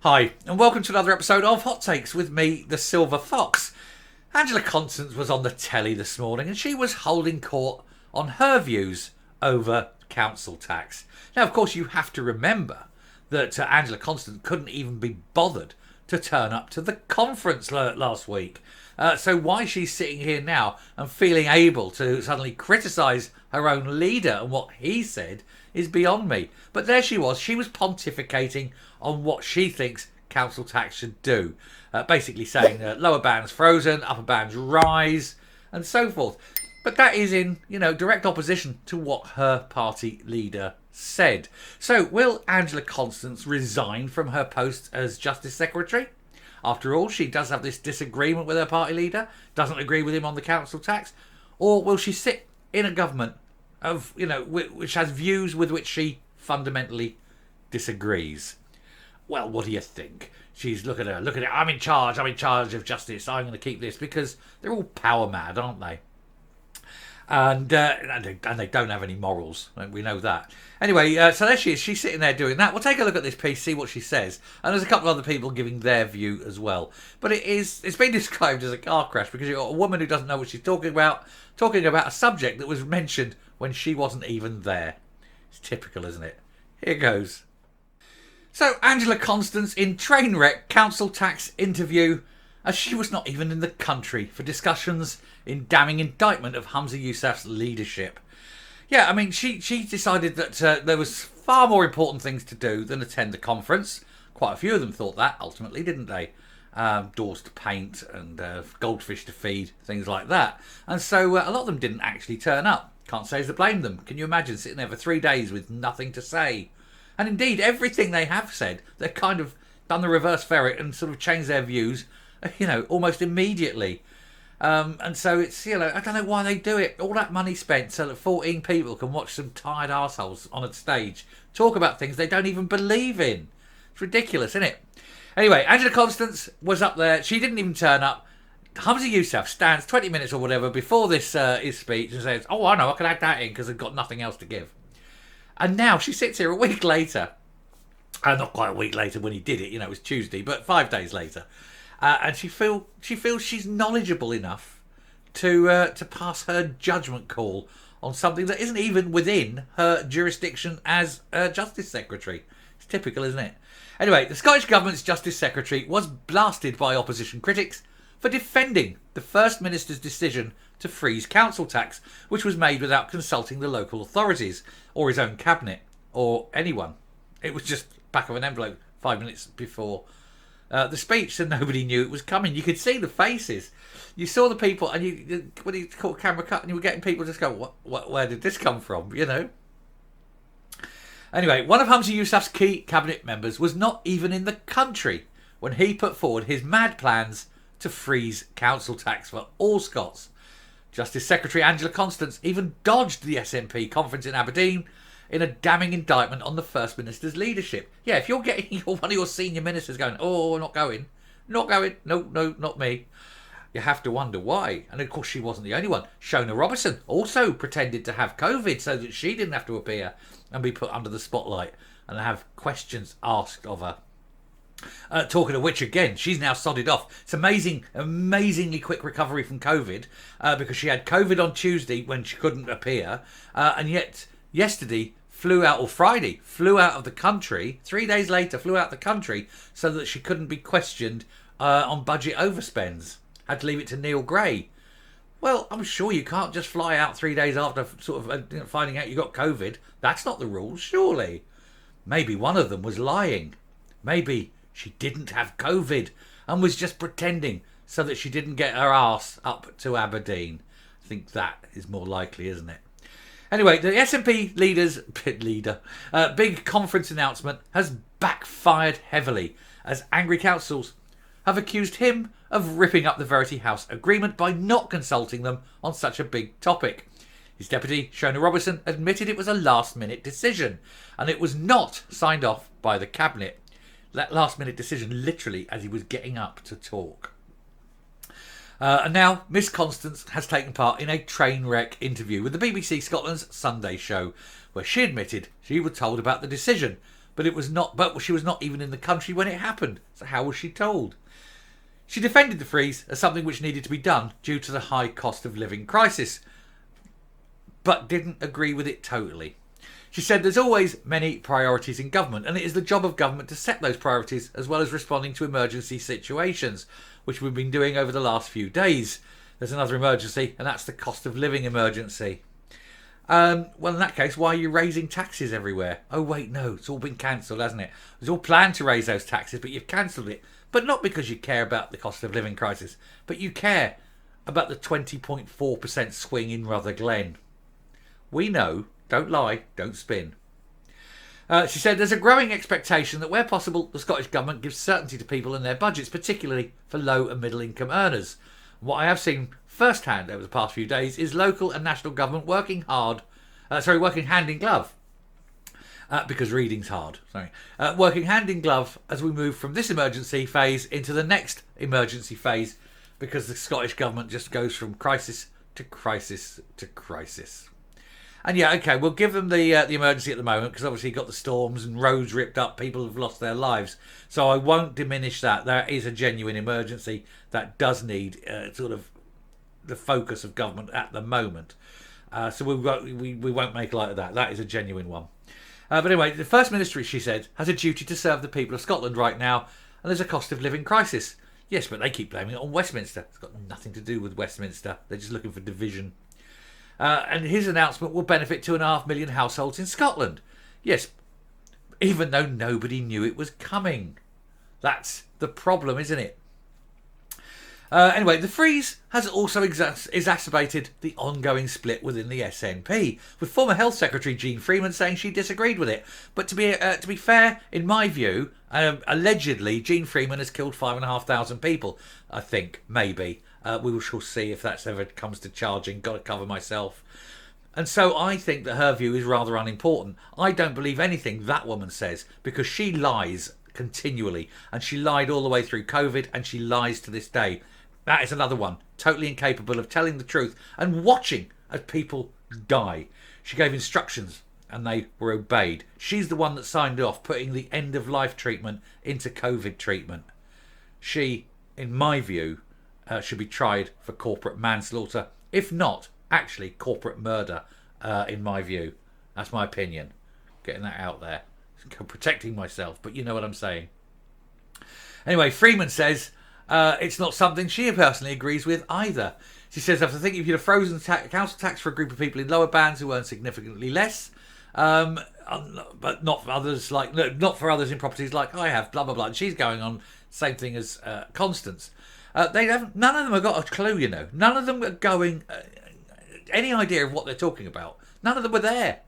Hi, and welcome to another episode of Hot Takes with me, the Silver Fox. Angela Constance was on the telly this morning and she was holding court on her views over council tax. Now, of course, you have to remember that Angela Constance couldn't even be bothered to turn up to the conference last week. So why she's sitting here now and feeling able to suddenly criticise her own leader and what he said is beyond me. But there she was pontificating on what she thinks council tax should do. Basically saying lower bands frozen, upper bands rise, and so forth. But that is in, direct opposition to what her party leader said. So will Angela Constance resign from her post as Justice Secretary? After all, she does have this disagreement with her party leader, doesn't agree with him on the council tax. Or will she sit in a government of, which has views with which she fundamentally disagrees? Well, what do you think? She's, look at her, I'm in charge of justice, I'm going to keep this, because they're all power mad, aren't they? And they don't have any morals. We know that. Anyway, so there she is. She's sitting there doing that. We'll take a look at this piece, see what she says. And there's a couple of other people giving their view as well. But it's been described as a car crash because you've got a woman who doesn't know what she's talking about a subject that was mentioned when she wasn't even there. It's typical, isn't it? Here goes. So Angela Constance in train wreck council tax interview, as she was not even in the country for discussions in damning indictment of Hamza Yousaf's leadership. Yeah, I mean, she decided that there was far more important things to do than attend the conference. Quite a few of them thought that, ultimately, didn't they? Doors to paint and goldfish to feed, things like that. And so a lot of them didn't actually turn up. Can't say as to blame them. Can you imagine sitting there for 3 days with nothing to say? And indeed, everything they have said, they've kind of done the reverse ferret and sort of changed their views, almost immediately. And so it's, I don't know why they do it. All that money spent so that 14 people can watch some tired arseholes on a stage talk about things they don't even believe in. It's ridiculous, isn't it? Anyway, Angela Constance was up there. She didn't even turn up. Hamza Yousaf stands 20 minutes or whatever before this his speech and says, I know, I can add that in because I've got nothing else to give. And now she sits here a week later. Not quite a week later when he did it, it was Tuesday, but 5 days later. And she feels she's knowledgeable enough to pass her judgment call on something that isn't even within her jurisdiction as Justice Secretary. It's typical, isn't it? Anyway, the Scottish Government's Justice Secretary was blasted by opposition critics for defending the First Minister's decision to freeze council tax, which was made without consulting the local authorities or his own cabinet or anyone. It was just back of an envelope 5 minutes before the speech, so nobody knew it was coming. You could see the faces. You saw the people, and when you caught camera cut, and you were getting people just go, "What? Where did this come from?" Anyway, one of Hamza Yousaf's key cabinet members was not even in the country when he put forward his mad plans to freeze council tax for all Scots. Justice Secretary Angela Constance even dodged the SNP conference in Aberdeen in a damning indictment on the First Minister's leadership. Yeah, if you're getting one of your senior ministers going, not going, no, not me, you have to wonder why. And of course she wasn't the only one. Shona Robertson also pretended to have COVID so that she didn't have to appear and be put under the spotlight and have questions asked of her. Talking of which, again, she's now sodded off. It's amazingly quick recovery from COVID because she had COVID on Tuesday when she couldn't appear, and yet yesterday Friday flew out of the country. 3 days later, flew out of the country so that she couldn't be questioned on budget overspends. Had to leave it to Neil Gray. Well, I'm sure you can't just fly out 3 days after sort of finding out you got COVID. That's not the rule, surely. Maybe one of them was lying. Maybe she didn't have COVID and was just pretending so that she didn't get her ass up to Aberdeen. I think that is more likely, isn't it? Anyway, the SNP big conference announcement has backfired heavily as angry councils have accused him of ripping up the Verity House agreement by not consulting them on such a big topic. His deputy, Shona Robertson, admitted it was a last-minute decision and it was not signed off by the cabinet. That last-minute decision literally as he was getting up to talk. And now Miss Constance has taken part in a train wreck interview with the BBC Scotland's Sunday show, where she admitted she was told about the decision, but it was not. But she was not even in the country when it happened. So how was she told? She defended the freeze as something which needed to be done due to the high cost of living crisis, but didn't agree with it totally. She said there's always many priorities in government, and it is the job of government to set those priorities as well as responding to emergency situations, which we've been doing over the last few days. There's another emergency, and that's the cost of living emergency. Well, in that case, why are you raising taxes everywhere? Oh, wait, no, it's all been cancelled, hasn't it? It was all planned to raise those taxes, but you've cancelled it. But not because you care about the cost of living crisis, but you care about the 20.4% swing in Rutherglen. We know. Don't lie, don't spin. She said there's a growing expectation that where possible, the Scottish Government gives certainty to people and their budgets, particularly for low and middle income earners. What I have seen firsthand over the past few days is local and national government working hand in glove. Because reading's hard. Working hand in glove as we move from this emergency phase into the next emergency phase, because the Scottish Government just goes from crisis to crisis to crisis. And yeah, okay, we'll give them the emergency at the moment because obviously you've got the storms and roads ripped up, people have lost their lives. So I won't diminish that. There is a genuine emergency that does need sort of the focus of government at the moment. So we won't make light of that. That is a genuine one. But anyway, the First Minister, she said, has a duty to serve the people of Scotland right now, and there's a cost of living crisis. Yes, but they keep blaming it on Westminster. It's got nothing to do with Westminster. They're just looking for division. And his announcement will benefit 2.5 million households in Scotland. Yes, even though nobody knew it was coming. That's the problem, isn't it? Anyway, the freeze has also exacerbated the ongoing split within the SNP, with former Health Secretary Jean Freeman saying she disagreed with it. But to be fair, in my view, allegedly Jean Freeman has killed 5,500 people. I think, maybe. We shall see if that's ever comes to charging. Got to cover myself. And so I think that her view is rather unimportant. I don't believe anything that woman says because she lies continually. And she lied all the way through COVID and she lies to this day. That is another one. Totally incapable of telling the truth and watching as people die. She gave instructions and they were obeyed. She's the one that signed off putting the end of life treatment into COVID treatment. She, in my view, should be tried for corporate manslaughter. If not, actually corporate murder, in my view. That's my opinion. Getting that out there. Protecting myself, but you know what I'm saying. Anyway, Freeman says it's not something she personally agrees with either. She says, after thinking if you'd have frozen council tax for a group of people in lower bands who earn significantly less, but not for others not for others in properties like I have, blah blah blah. And she's going on same thing as Constance. None of them have got a clue, you know. None of them are going any idea of what they're talking about. None of them were there.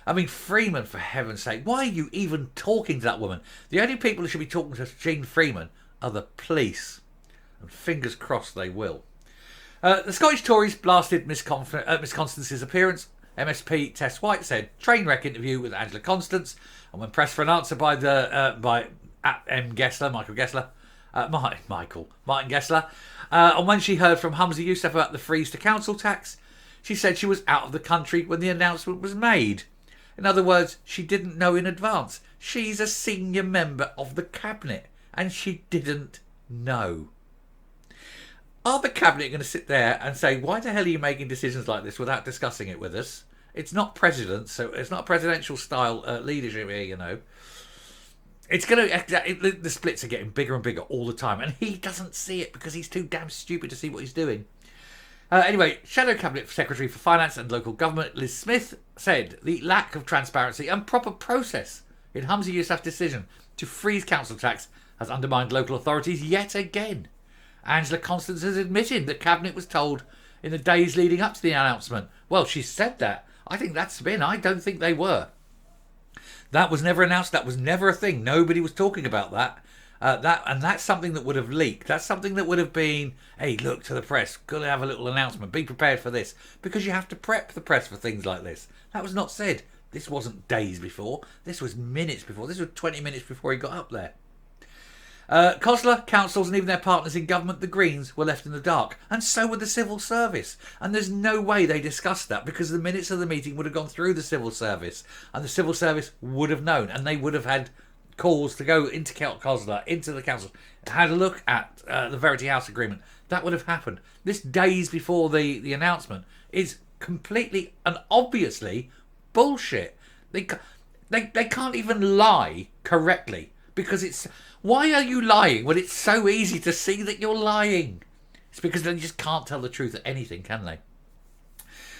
I mean, Freeman, for heaven's sake, why are you even talking to that woman? The only people who should be talking to Jean Freeman are the police. And fingers crossed they will. The Scottish Tories blasted Miss Constance's appearance. MSP Tess White said, train wreck interview with Angela Constance. And when pressed for an answer by Martin Gessler, and when she heard from Hamza Yousaf about the freeze to council tax, she said she was out of the country when the announcement was made. In other words, she didn't know in advance. She's a senior member of the cabinet and she didn't know. Are the cabinet going to sit there and say, why the hell are you making decisions like this without discussing it with us? It's not president, so it's not presidential style leadership here, you know. It's going to, the splits are getting bigger and bigger all the time, and he doesn't see it because he's too damn stupid to see what he's doing. Anyway, Shadow Cabinet Secretary for Finance and Local Government Liz Smith said the lack of transparency and proper process in Hamza Yousaf's decision to freeze council tax has undermined local authorities yet again. Angela Constance has admitted that Cabinet was told in the days leading up to the announcement. Well, she said that. I think that's spin. I don't think they were. That was never announced. That was never a thing. Nobody was talking about that. And that's something that would have leaked. That's something that would have been, hey, look to the press. Got to have a little announcement. Be prepared for this. Because you have to prep the press for things like this. That was not said. This wasn't days before. This was minutes before. This was 20 minutes before he got up there. COSLA, councils and even their partners in government, the Greens, were left in the dark. And so were the civil service. And there's no way they discussed that because the minutes of the meeting would have gone through the civil service. And the civil service would have known. And they would have had calls to go into COSLA, into the council, had a look at the Verity House agreement. That would have happened. This days before the announcement is completely and obviously bullshit. They can't even lie correctly because it's... Why are you lying when it's so easy to see that you're lying? It's because they just can't tell the truth at anything, can they?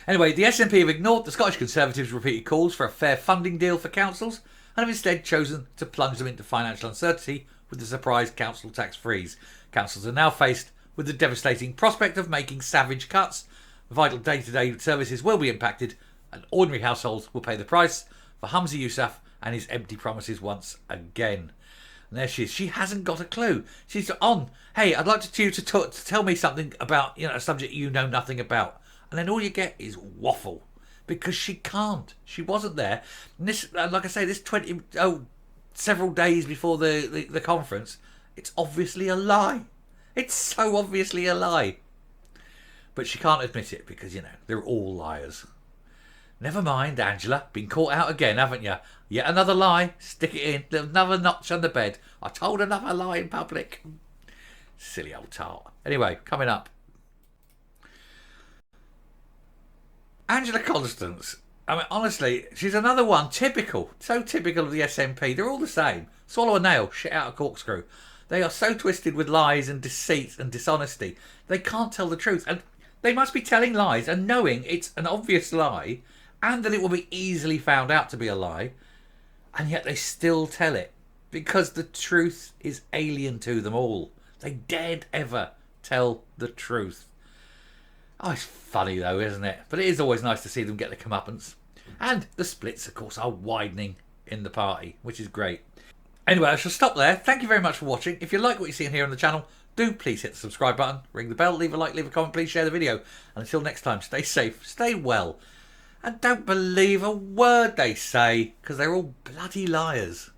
Anyway, the SNP have ignored the Scottish Conservatives' repeated calls for a fair funding deal for councils and have instead chosen to plunge them into financial uncertainty with the surprise council tax freeze. Councils are now faced with the devastating prospect of making savage cuts. Vital day-to-day services will be impacted and ordinary households will pay the price for Humza Yousaf and his empty promises once again. And there she is. She hasn't got a clue. She's on, hey, I'd like you to tell me something about, a subject you know nothing about. And then all you get is waffle. Because she can't. She wasn't there. And this, like I say, this several days before the conference, it's obviously a lie. It's so obviously a lie. But she can't admit it because, they're all liars. Never mind, Angela. Been caught out again, haven't you? Yet another lie. Stick it in. Another notch on the bed. I told another lie in public. Silly old tart. Anyway, coming up. Angela Constance. I mean, honestly, she's another one. Typical. So typical of the SNP. They're all the same. Swallow a nail. Shit out a corkscrew. They are so twisted with lies and deceit and dishonesty. They can't tell the truth. And they must be telling lies and knowing it's an obvious lie and that it will be easily found out to be a lie. And yet they still tell it because the truth is alien to them all. They daren't ever tell the truth. Oh, it's funny though, isn't it? But it is always nice to see them get the comeuppance. And the splits, of course, are widening in the party, which is great. Anyway, I shall stop there. Thank you very much for watching. If you like what you see here on the channel, do please hit the subscribe button, ring the bell, leave a like, leave a comment, please share the video. And until next time, stay safe, stay well, and don't believe a word they say, because they're all bloody liars.